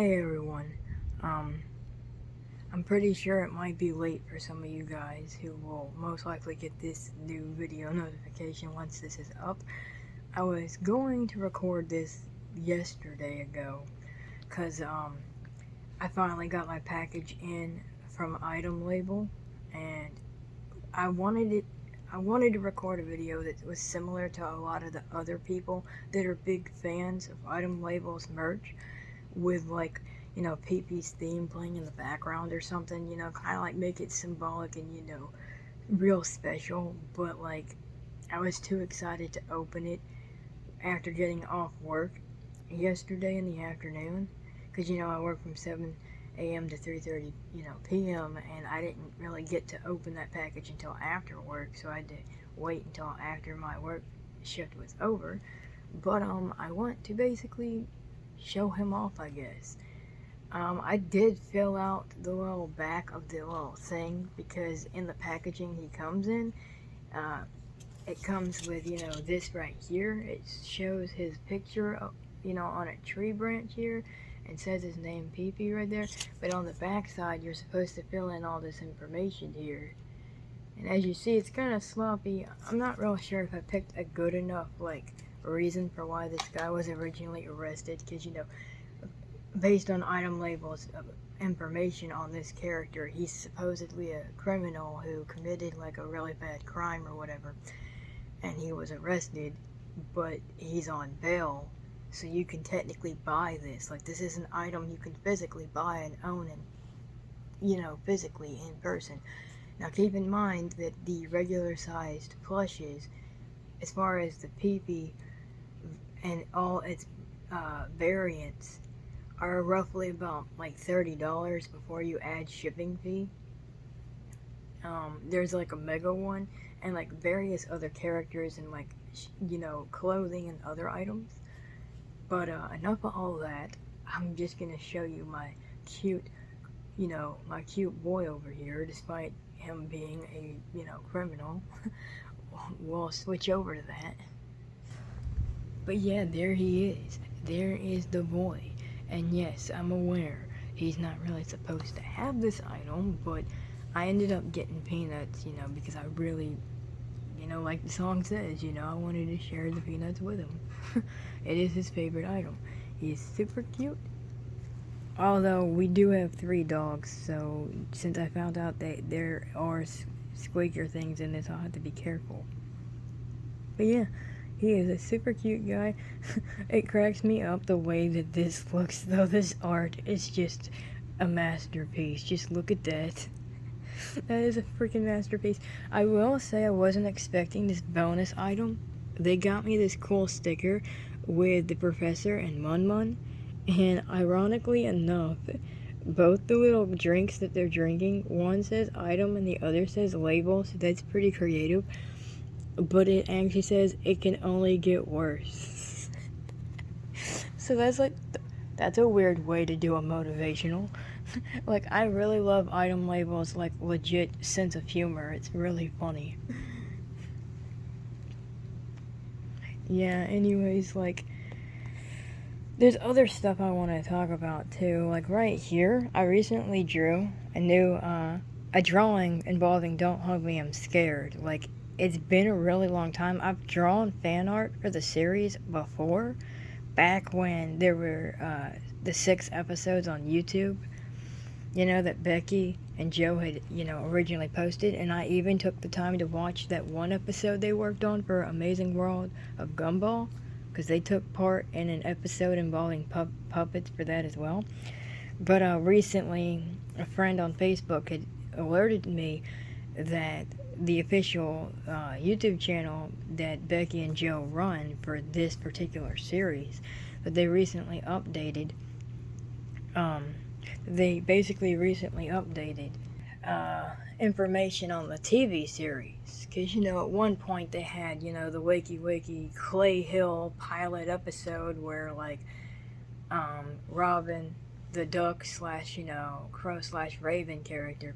Hey everyone, I'm pretty sure it might be late for some of you guys who will most likely get this new video notification once this is up. I was going to record this yesterday ago, cause I finally got my package in from ItemLabel, and I wanted it. I wanted to record a video that was similar to a lot of the other people that are big fans of ItemLabel's merch, with like, Peepy's theme playing in the background or something, kind of like make it symbolic and, real special. But like, I was too excited to open it after getting off work yesterday in the afternoon, because, I work from 7 a.m. to 3:30, p.m., and I didn't really get to open that package until after work, so I had to wait until after my work shift was over. But I want to basically show him off, I guess. I did fill out the little back of the little thing, because in the packaging he comes in, uh, it comes with, this right here. It shows his picture, on a tree branch here, and says his name, Peepy, right there. But on the back side, you're supposed to fill in all this information here. And as you see, it's kind of sloppy. I'm not real sure if I picked a good enough, reason for why this guy was originally arrested, because, based on ItemLabel's information on this character, he's supposedly a criminal who committed like a really bad crime or whatever, and he was arrested, but he's on bail, so you can technically buy this. Like, this is an item you can physically buy and own, and physically in person. Now keep in mind that the regular sized plushes, as far as the PP and all its variants, are roughly about like $30 before you add shipping fee. There's like a mega one, and like various other characters, and like clothing and other items. But enough of all that. I'm just gonna show you my cute, my cute boy over here, despite him being a criminal. We'll switch over to that. But yeah, there he is. There is the boy. And yes, I'm aware he's not really supposed to have this item, but I ended up getting peanuts, because I really, like the song says, I wanted to share the peanuts with him. It is his favorite item. He's super cute. Although we do have 3 dogs, so since I found out that there are squeaker things in this, I'll have to be careful. But yeah, he is a super cute guy. It cracks me up the way that this looks, though. This art is just a masterpiece. Just look at that. That is a freaking masterpiece. I will say I wasn't expecting this bonus item. They got me this cool sticker with the professor and Mun Mun, and ironically enough, both the little drinks that they're drinking, one says item and the other says label, so that's pretty creative. But it actually says it can only get worse. So that's a weird way to do a motivational. Like, I really love ItemLabel's like legit sense of humor. It's really funny. Yeah, anyways, like, there's other stuff I want to talk about too. Like, right here, I recently drew a drawing involving Don't Hug Me, I'm Scared. Like, it's been a really long time. I've drawn fan art for the series before, back when there were the 6 episodes on YouTube, that Becky and Joe had, originally posted. And I even took the time to watch that one episode they worked on for Amazing World of Gumball, because they took part in an episode involving puppets for that as well. But recently, a friend on Facebook had alerted me that the official YouTube channel that Becky and Joe run for this particular series, that they recently updated. They basically recently updated information on the TV series, because at one point they had the Wakey Wakey Clay Hill pilot episode where like Robin, the duck slash crow slash raven character,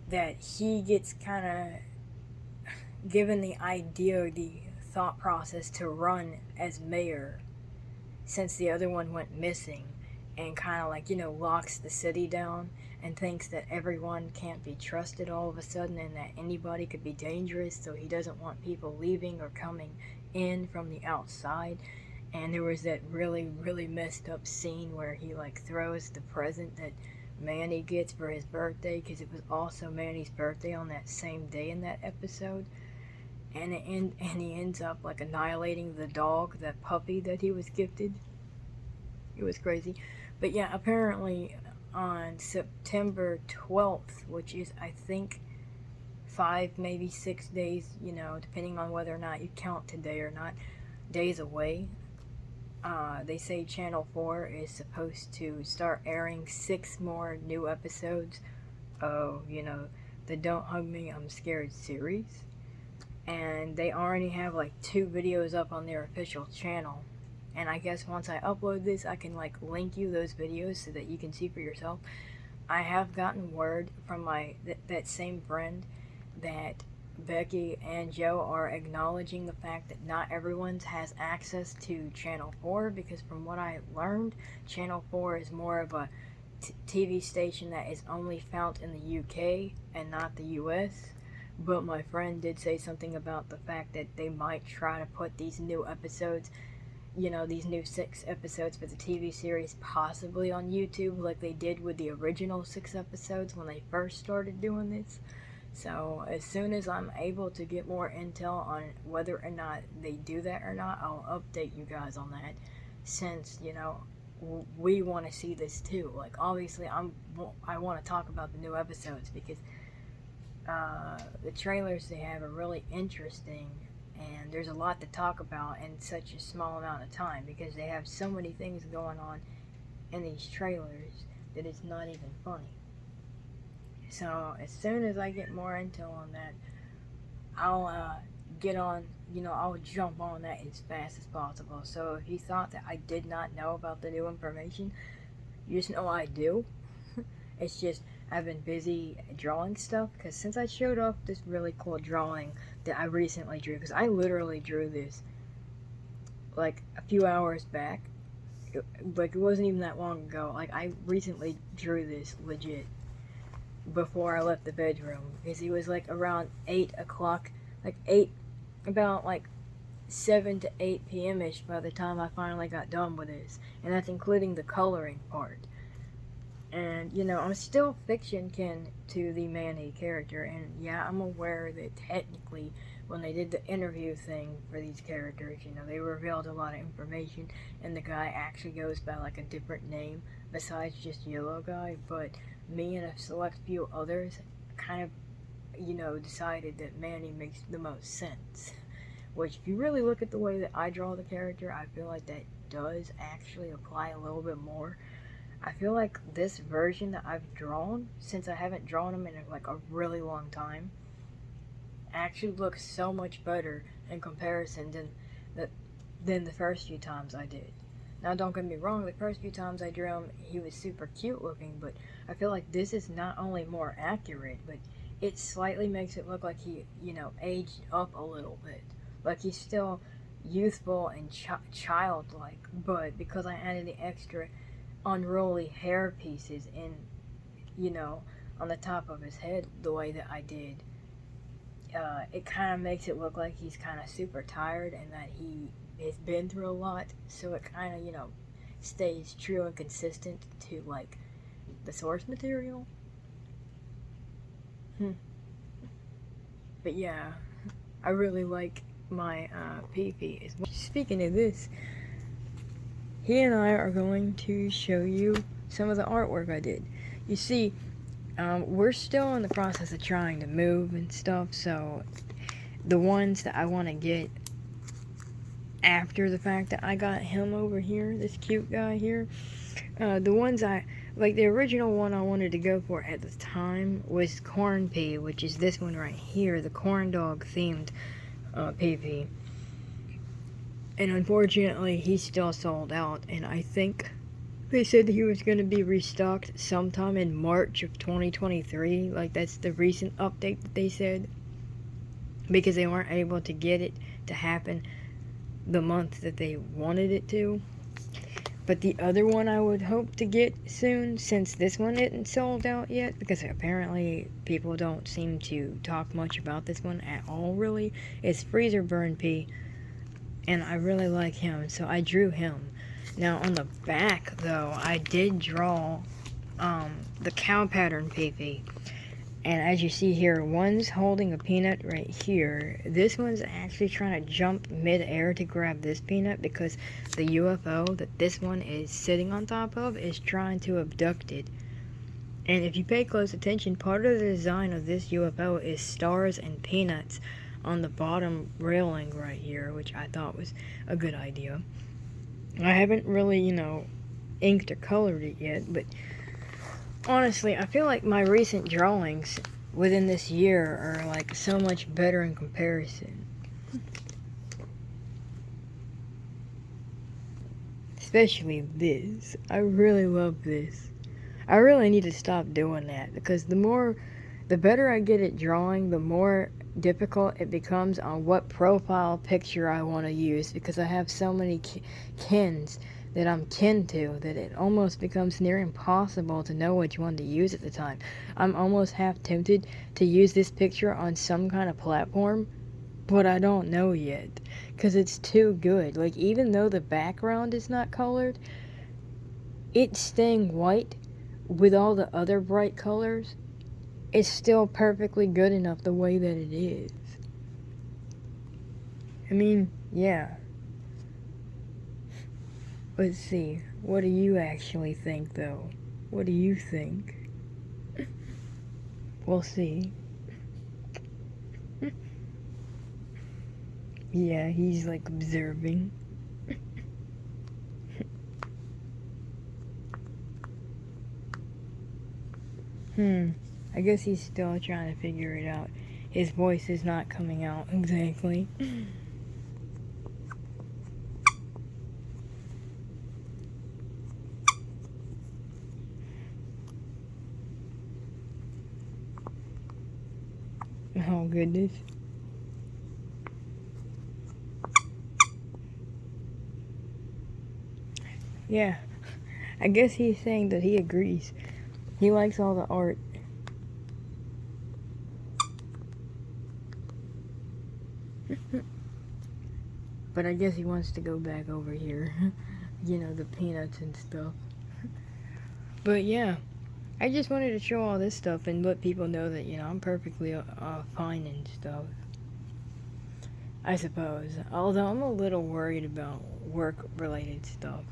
that he gets kind of given the idea, the thought process to run as mayor, since the other one went missing, and kind of like, locks the city down and thinks that everyone can't be trusted all of a sudden and that anybody could be dangerous, so he doesn't want people leaving or coming in from the outside. And there was that really, really messed up scene where he like throws the present that Manny gets for his birthday, because it was also Manny's birthday on that same day in that episode. And he ends up like annihilating the dog, that puppy that he was gifted. It was crazy. But yeah, apparently on September 12th, which is, I think, 5, maybe 6 days, depending on whether or not you count today or not, days away, they say Channel 4 is supposed to start airing 6 more new episodes of, the Don't Hug Me, I'm Scared series. And they already have like 2 videos up on their official channel. And I guess once I upload this, I can like link you those videos so that you can see for yourself. I have gotten word from that same friend that Becky and Joe are acknowledging the fact that not everyone has access to Channel 4, because from what I learned, Channel 4 is more of a TV station that is only found in the UK and not the US. But my friend did say something about the fact that they might try to put these new episodes, these new 6 episodes for the TV series possibly on YouTube, like they did with the original 6 episodes when they first started doing this. So as soon as I'm able to get more intel on whether or not they do that or not, I'll update you guys on that, since, we want to see this too. Like, obviously, I want to talk about the new episodes, because the trailers they have are really interesting, and there's a lot to talk about in such a small amount of time, because they have so many things going on in these trailers that it's not even funny. So as soon as I get more intel on that, I'll get on, I'll jump on that as fast as possible. So if you thought that I did not know about the new information, you just know I do. It's just I've been busy drawing stuff, because since I showed off this really cool drawing that I recently drew, because I literally drew this like a few hours back, it wasn't even that long ago. Like, I recently drew this legit before I left the bedroom, because it was like around 8 o'clock, about 7 to 8 p.m. ish by the time I finally got done with this, and that's including the coloring part. And, I'm still fiction kin to the Manny character, and yeah, I'm aware that technically when they did the interview thing for these characters, they revealed a lot of information, and the guy actually goes by like a different name besides just Yellow Guy, but me and a select few others kind of, decided that Manny makes the most sense. Which, if you really look at the way that I draw the character, I feel like that does actually apply a little bit more. I feel like this version that I've drawn, since I haven't drawn him in like a really long time, actually looks so much better in comparison than the first few times I did. Now, don't get me wrong, the first few times I drew him, he was super cute looking, but I feel like this is not only more accurate, but it slightly makes it look like he, aged up a little bit. Like, he's still youthful and childlike, but because I added the extra unruly hair pieces in, on the top of his head the way that I did, it kind of makes it look like he's kind of super tired and that he has been through a lot, so it kind of, stays true and consistent to, like, the source material. But yeah, I really like my Peepy. Speaking of this, he and I are going to show you some of the artwork I did. You see, we're still in the process of trying to move and stuff, so the ones that I want to get after the fact that I got him over here, this cute guy here, the ones the original one I wanted to go for at the time was Corn Pea, which is this one right here, the corn dog themed PP. And unfortunately, he's still sold out, and I think they said he was going to be restocked sometime in March of 2023. Like, that's the recent update that they said, because they weren't able to get it to happen the month that they wanted it to. But the other one I would hope to get soon, since this one isn't sold out yet, because apparently people don't seem to talk much about this one at all, really, is Freezer Burn P. And I really like him, so I drew him. Now, on the back, though, I did draw the cow pattern Peepy. And as you see here, one's holding a peanut right here. This one's actually trying to jump mid-air to grab this peanut because the UFO that this one is sitting on top of is trying to abduct it. And if you pay close attention, part of the design of this UFO is stars and peanuts on the bottom railing right here, which I thought was a good idea. I haven't really, inked or colored it yet, but honestly, I feel like my recent drawings within this year are like so much better in comparison. Especially this. I really love this. I really need to stop doing that because the better I get at drawing, the more difficult it becomes on what profile picture I want to use because I have so many kins that I'm kin to that it almost becomes near impossible to know which one to use at the time. I'm almost half tempted to use this picture on some kind of platform, but I don't know yet because it's too good. Like, even though the background is not colored, it's staying white with all the other bright colors. It's still perfectly good enough the way that it is. I mean, yeah. Let's see. What do you actually think, though? What do you think? We'll see. Yeah, he's like observing. I guess he's still trying to figure it out. His voice is not coming out exactly. Oh, goodness. Yeah, I guess he's saying that he agrees. He likes all the art. But I guess he wants to go back over here. The peanuts and stuff. But yeah, I just wanted to show all this stuff and let people know that, I'm perfectly fine and stuff. I suppose. Although I'm a little worried about work-related stuff.